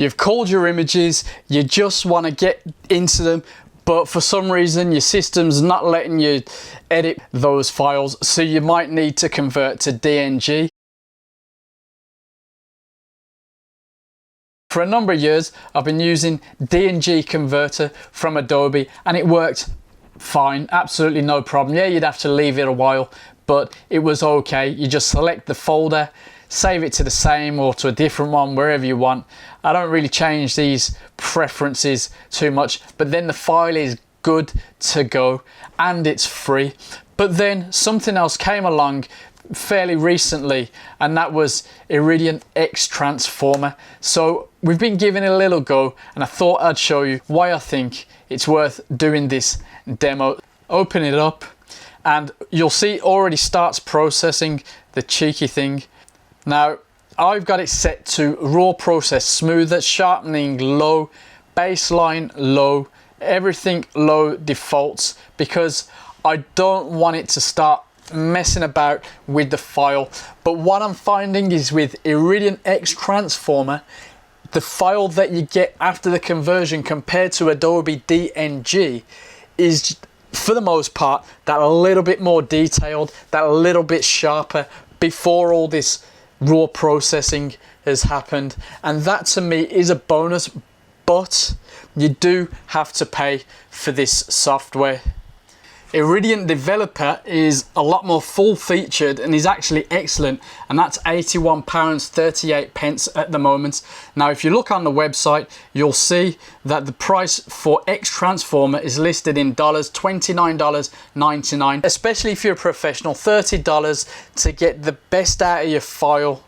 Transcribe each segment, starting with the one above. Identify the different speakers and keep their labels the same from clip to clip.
Speaker 1: You've called your images, you just want to get into them, but for some reason your system's not letting you edit those files, so you might need to convert to DNG. For a number of years I've been using DNG converter from Adobe and it worked fine, absolutely no problem. Yeah, you'd have to leave it a while, but it was okay. You just select the folder, save it to the same or to a different one, wherever you want. I don't really change these preferences too much, but then the file is good to go and it's free. But then something else came along fairly recently, and that was Iridient X-Transformer. So we've been giving it a little go, and I thought I'd show you why I think it's worth doing this demo. Open it up and you'll see it already starts processing, the cheeky thing. Now I've got it set to raw process smoother, sharpening low, baseline low, everything low defaults, because I don't want it to start messing about with the file. But what I'm finding is with Iridient X-Transformer, the file that you get after the conversion compared to Adobe DNG is, for the most part, that a little bit more detailed, that a little bit sharper before all this raw processing has happened. And that to me is a bonus, but you do have to pay for this software. Iridient Developer is a lot more full featured and is actually excellent, and that's £81.38 at the moment. Now if you look on the website, you'll see that the price for X-Transformer is listed in dollars, $29.99, especially if you're a professional. $30 to get the best out of your file.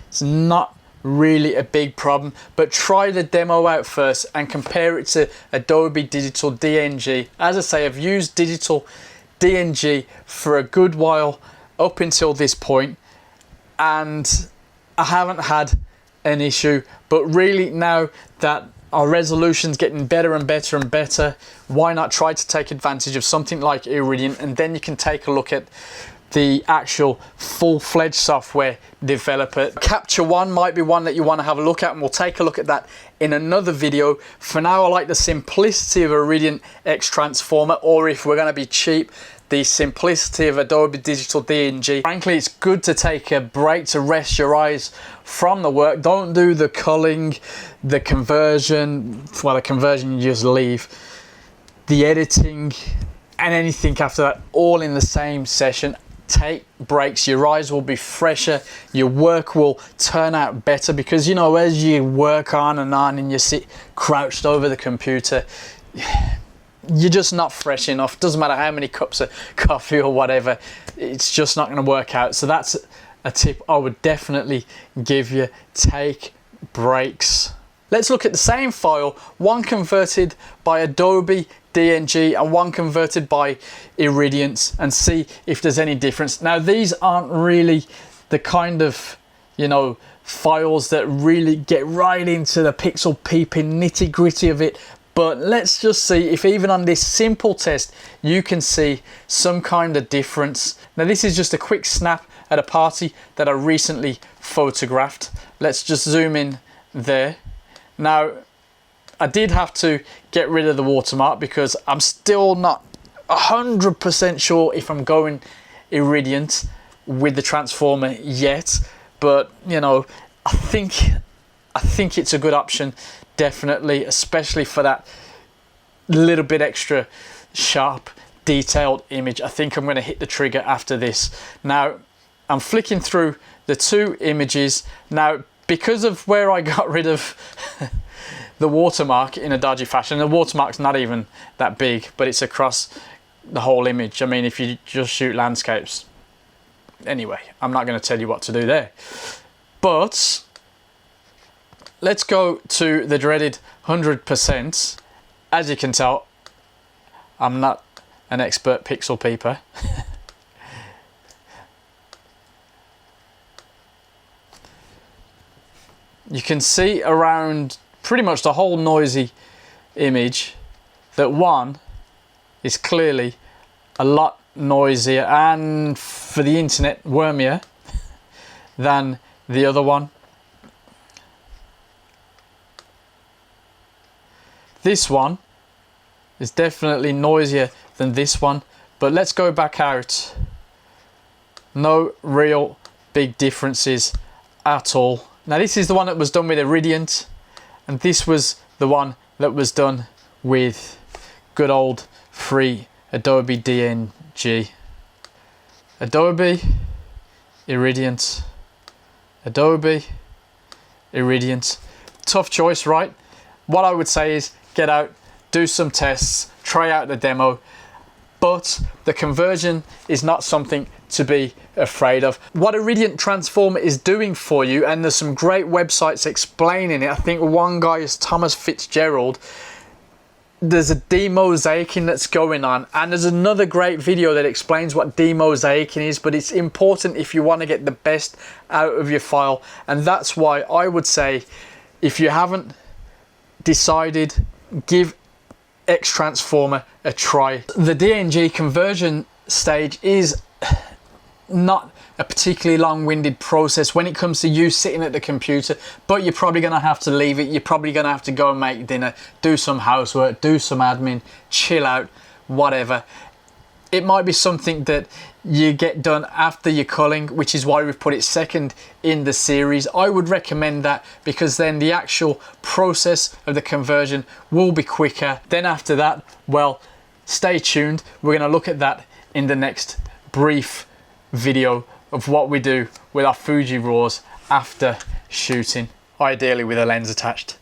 Speaker 1: It's not really a big problem, but try the demo out first and compare it to Adobe Digital DNG. As I say, I've used Digital DNG for a good while up until this point and I haven't had an issue, but really now that our resolution's getting better and better and better, why not try to take advantage of something like Iridient, and then you can take a look at the actual full-fledged software developer. Capture One might be one that you want to have a look at, and we'll take a look at that in another video. For now, I like the simplicity of Iridient X-Transformer, or if we're going to be cheap, the simplicity of Adobe Digital DNG. Frankly, it's good to take a break to rest your eyes from the work. Don't do the culling, the conversion, well, the conversion you just leave, the editing, and anything after that, all in the same session. Take breaks, your eyes will be fresher, your work will turn out better, because you know, as you work on and you sit crouched over the computer, you're just not fresh enough. Doesn't matter how many cups of coffee or whatever, it's just not going to work out. So that's a tip I would definitely give you. Take breaks. Let's look at the same file, one converted by Adobe DNG and one converted by Iridient, and see if there's any difference. Now these aren't really the kind of, you know, files that really get right into the pixel peeping nitty gritty of it, but let's just see if even on this simple test you can see some kind of difference. Now this is just a quick snap at a party that I recently photographed. Let's just zoom in there. Now I did have to get rid of the watermark because I'm still not 100% sure if I'm going Iridient with the Transformer yet, but you know, I think it's a good option, definitely, especially for that little bit extra sharp detailed image. I think I'm going to hit the trigger after this. Now I'm flicking through the two images now, because of where I got rid of the watermark in a dodgy fashion. The watermark's not even that big, but it's across the whole image. I mean, if you just shoot landscapes. Anyway, I'm not going to tell you what to do there. But let's go to the dreaded 100%. As you can tell, I'm not an expert pixel peeper. You can see around pretty much the whole noisy image that one is clearly a lot noisier and, for the internet, wormier than the other one. This one is definitely noisier than this one, but let's go back out. No real big differences at all. Now this is the one that was done with Iridient, and this was the one that was done with good old free Adobe DNG. Adobe, Iridient, Adobe, Iridient. Tough choice, right? What I would say is get out, do some tests, try out the demo, but the conversion is not something to be afraid of. What Iridient Transformer is doing for you, and there's some great websites explaining it. I think one guy is Thomas Fitzgerald. There's a demosaicing that's going on, and there's another great video that explains what demosaicing is, but it's important if you want to get the best out of your file. And that's why I would say, if you haven't decided, give X-Transformer a try. The DNG conversion stage is not a particularly long-winded process when it comes to you sitting at the computer, but you're probably going to have to leave it. You're probably going to have to go and make dinner, do some housework, do some admin, chill out, whatever. It might be something that you get done after your culling, which is why we've put it second in the series. I would recommend that, because then the actual process of the conversion will be quicker. Then after that, well, stay tuned. We're going to look at that in the next brief video of what we do with our Fuji RAWs after shooting, ideally with a lens attached.